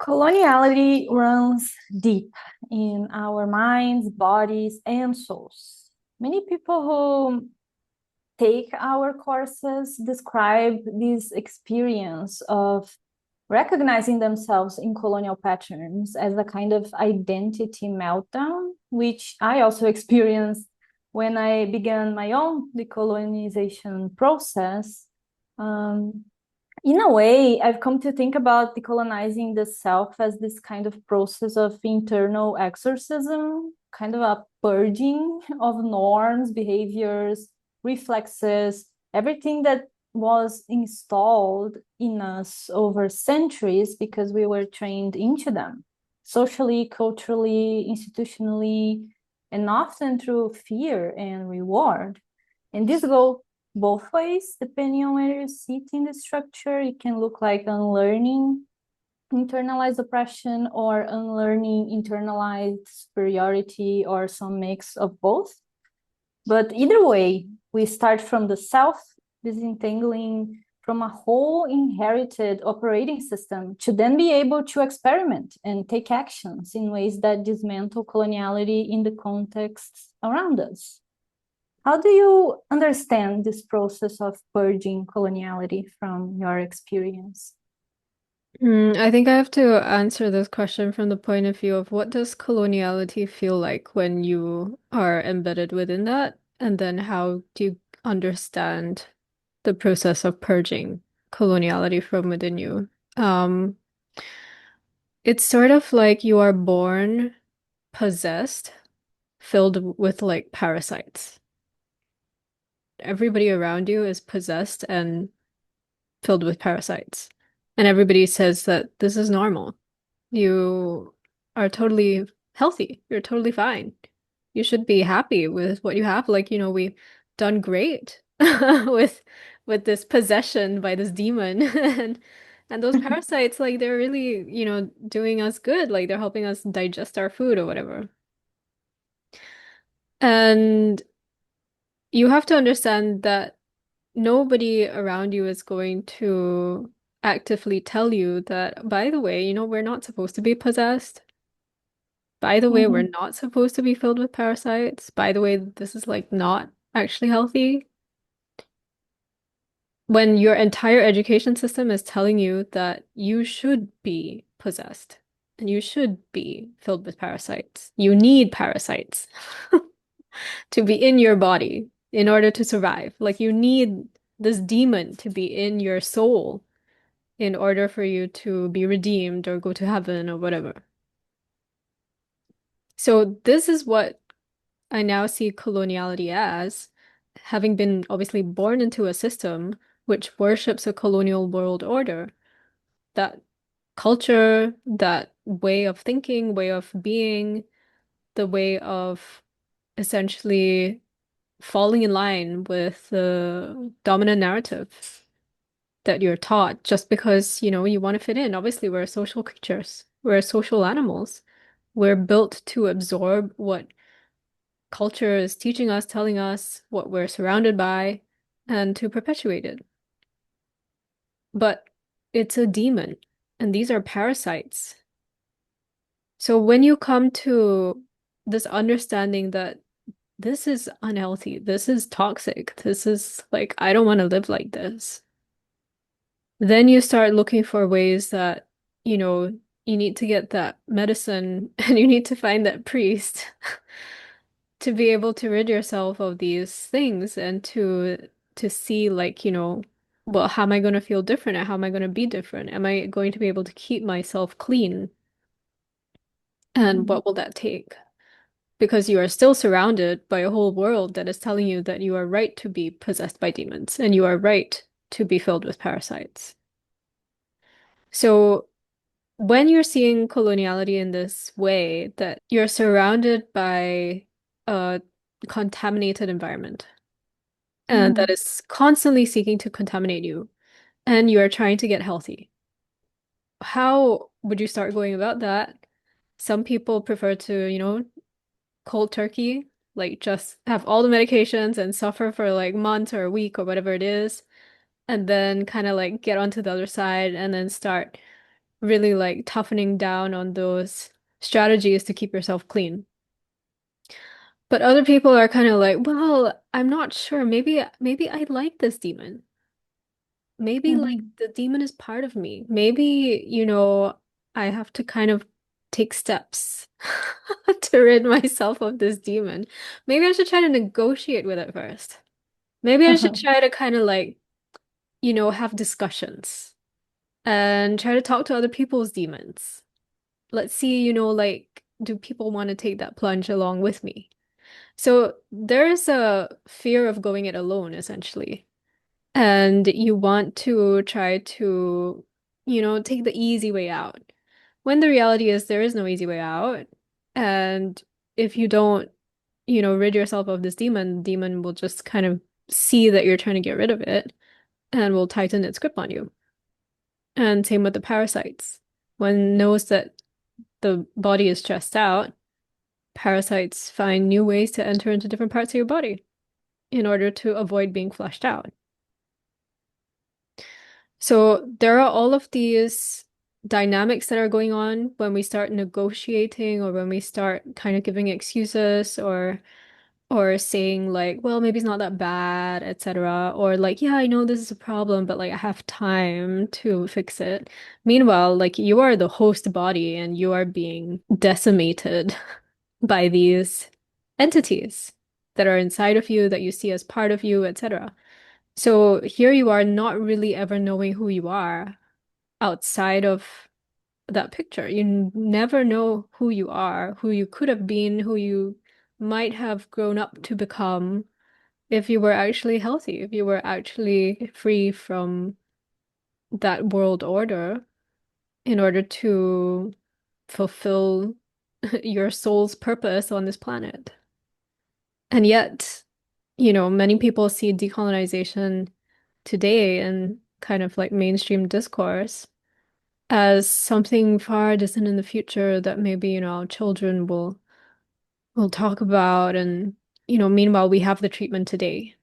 Coloniality runs deep in our minds, bodies, and souls. Many people who take our courses describe this experience of recognizing themselves in colonial patterns as a kind of identity meltdown, which I also experienced when I began my own decolonization process. Um, in a way, I've come to think about decolonizing the self as this kind of process of internal exorcism, kind of a purging of norms, behaviors, reflexes, everything that was installed in us over centuries because we were trained into them, socially, culturally, institutionally, and often through fear and reward. And this goes both ways, depending on where you sit in the structure. It can look like unlearning internalized oppression or unlearning internalized superiority or some mix of both. But either way, we start from the self, disentangling from a whole inherited operating system to then be able to experiment and take actions in ways that dismantle coloniality in the contexts around us. How do you understand this process of purging coloniality from your experience? I think I have to answer this question from the point of view of what does coloniality feel like when you are embedded within that? And then how do you understand the process of purging coloniality from within you? Um, it's sort of like you are born possessed, filled with like parasites. Everybody around you is possessed and filled with parasites. And everybody says that this is normal. You are totally healthy. You're totally fine. You should be happy with what you have. Like, we've done great with this possession by this demon. And those parasites, like they're really, doing us good. Like they're helping us digest our food or whatever. And you have to understand that nobody around you is going to actively tell you that, by the way, we're not supposed to be possessed. By the way, we're Mhm. not supposed to be filled with parasites. By the way, this is like not actually healthy. When your entire education system is telling you that you should be possessed and you should be filled with parasites. You need parasites to be in your body in order to survive. Like you need this demon to be in your soul in order for you to be redeemed or go to heaven or whatever. So this is what I now see coloniality as, having been obviously born into a system which worships a colonial world order, that culture, that way of thinking, way of being, the way of essentially falling in line with the dominant narrative that you're taught just because, you want to fit in. Obviously, we're social creatures. We're social animals. We're built to absorb what culture is teaching us, telling us what we're surrounded by, and to perpetuate it. But it's a demon, and these are parasites. So when you come to this understanding that this is unhealthy, this is toxic, this is like, I don't want to live like this, then you start looking for ways that, you know, you need to get that medicine and you need to find that priest to be able to rid yourself of these things and to see like, well, how am I going to feel different and how am I going to be different? Am I going to be able to keep myself clean? And Mhm. what will that take? Because you are still surrounded by a whole world that is telling you that you are right to be possessed by demons and you are right to be filled with parasites. So when you're seeing coloniality in this way, that you're surrounded by a contaminated environment, and that Mhm. is constantly seeking to contaminate you, and you are trying to get healthy. How would you start going about that? Some people prefer to, cold turkey, like just have all the medications and suffer for like months or a week or whatever it is, and then kind of like get onto the other side and then start really like toughening down on those strategies to keep yourself clean. But other people are kind of like, well, I'm not sure. Maybe I like this demon. Maybe like Mhm. the demon is part of me. Maybe, I have to kind of take steps to rid myself of this demon. Maybe I should try to negotiate with it first. Maybe I should try to kind of like, have discussions and try to talk to other people's demons. Let's see, like, do people want to take that plunge along with me? So there's a fear of going it alone, essentially. And you want to try to, take the easy way out. When the reality is there is no easy way out. And if you don't, rid yourself of this demon, the demon will just kind of see that you're trying to get rid of it and will tighten its grip on you. And same with the parasites. When it knows that the body is stressed out, parasites find new ways to enter into different parts of your body in order to avoid being flushed out. So there are all of these dynamics that are going on when we start negotiating or when we start kind of giving excuses or saying like, well, maybe it's not that bad, etc. Or like, yeah, I know this is a problem, but like I have time to fix it. Meanwhile, like you are the host body and you are being decimated by these entities that are inside of you that you see as part of you, etc. So here you are not really ever knowing who you are outside of that picture. You never know who you are, who you could have been, who you might have grown up to become if you were actually healthy, if you were actually free from that world order in order to fulfill your soul's purpose on this planet. And yet, many people see decolonization today in kind of like mainstream discourse as something far distant in the future that maybe, our children will talk about and, meanwhile we have the treatment today.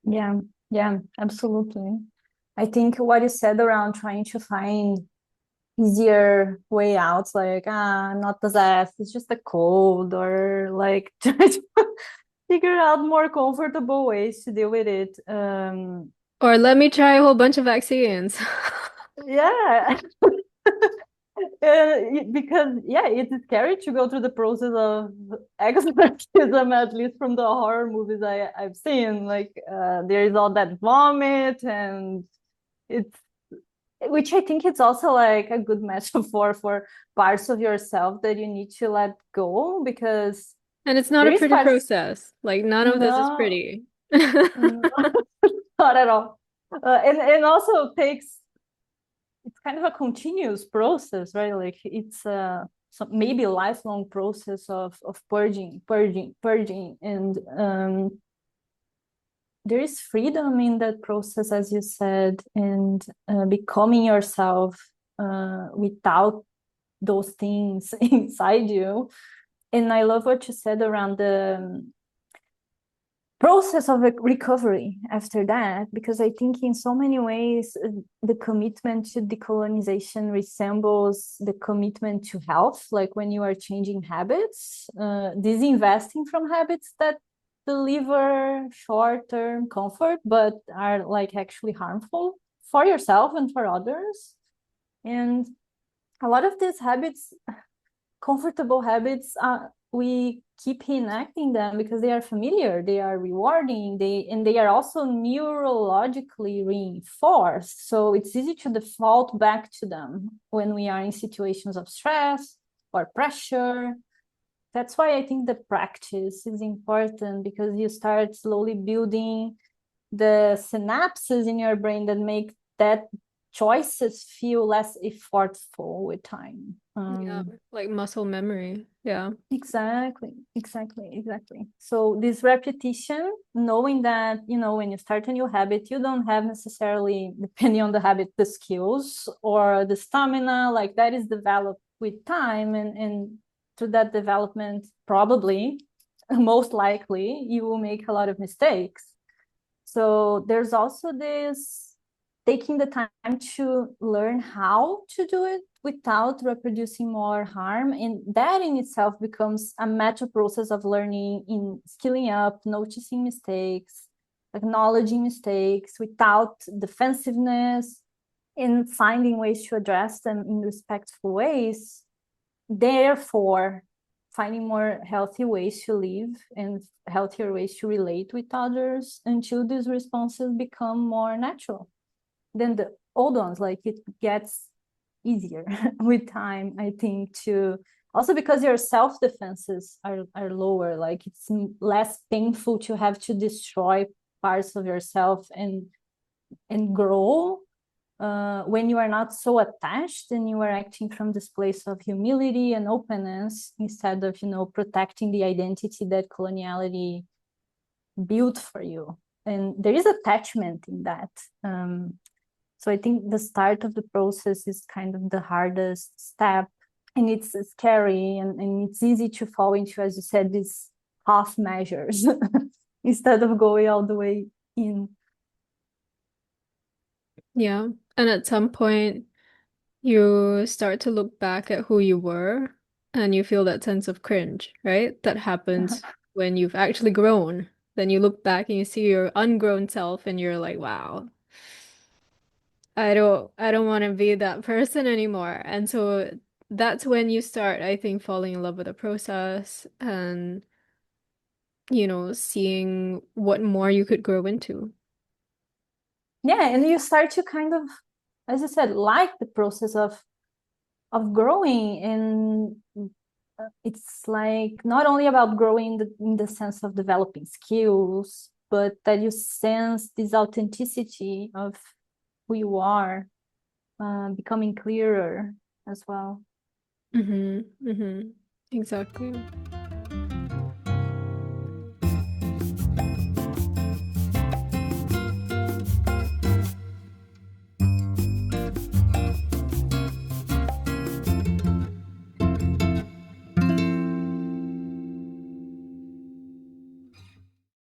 Yeah, yeah, absolutely. I think what you said around trying to find easier way outs, like, not possessed, it's just a cold, or like try to figure out more comfortable ways to deal with it. Or let me try a whole bunch of vaccines. Yeah, because yeah, it's scary to go through the process of exorcism, at least from the horror movies I've seen. Like, there is all that vomit, and it's which I think it's also like a good metaphor for parts of yourself that you need to let go, because And it's not there a is pretty parts. process. Like none of this is No, pretty. no, not at all. And also takes, it's kind of a continuous process, right? Like it's maybe a lifelong process of purging, and there is freedom in that process, as you said, and becoming yourself without those things inside you. And I love what you said around the process of recovery after that, because I think in so many ways the commitment to decolonization resembles the commitment to health. Like when you are changing habits, disinvesting from habits that deliver short-term comfort but are like actually harmful for yourself and for others. And a lot of these habits, comfortable habits, we keep reenacting them because they are familiar, they are rewarding, they are also neurologically reinforced. So it's easy to default back to them when we are in situations of stress or pressure. That's why I think the practice is important, because you start slowly building the synapses in your brain that make that choices feel less effortful with time. Yeah, like muscle memory. Yeah. Exactly. So this repetition, knowing that, when you start a new habit, you don't have necessarily, depending on the habit, the skills or the stamina, like that is developed with time. And through that development, probably, most likely, you will make a lot of mistakes. So there's also this taking the time to learn how to do it without reproducing more harm. And that in itself becomes a meta process of learning, in skilling up, noticing mistakes, acknowledging mistakes without defensiveness, and finding ways to address them in respectful ways. Therefore, finding more healthy ways to live and healthier ways to relate with others until these responses become more natural than the old ones. Like, it gets easier with time, I think, to also because your self defenses are lower. Like, it's less painful to have to destroy parts of yourself and grow when you are not so attached and you are acting from this place of humility and openness instead of, protecting the identity that coloniality built for you. And there is attachment in that. So I think the start of the process is kind of the hardest step, and it's scary, and it's easy to fall into, as you said, these half measures instead of going all the way in. Yeah. And at some point, you start to look back at who you were and you feel that sense of cringe, right? That happens when you've actually grown. Then you look back and you see your ungrown self and you're like, wow, I don't want to be that person anymore. And so that's when you start, I think, falling in love with the process and, seeing what more you could grow into. Yeah, and you start to kind of, as I said, like the process of growing. And it's like not only about growing in the sense of developing skills, but that you sense this authenticity of who you are becoming clearer as well. Exactly.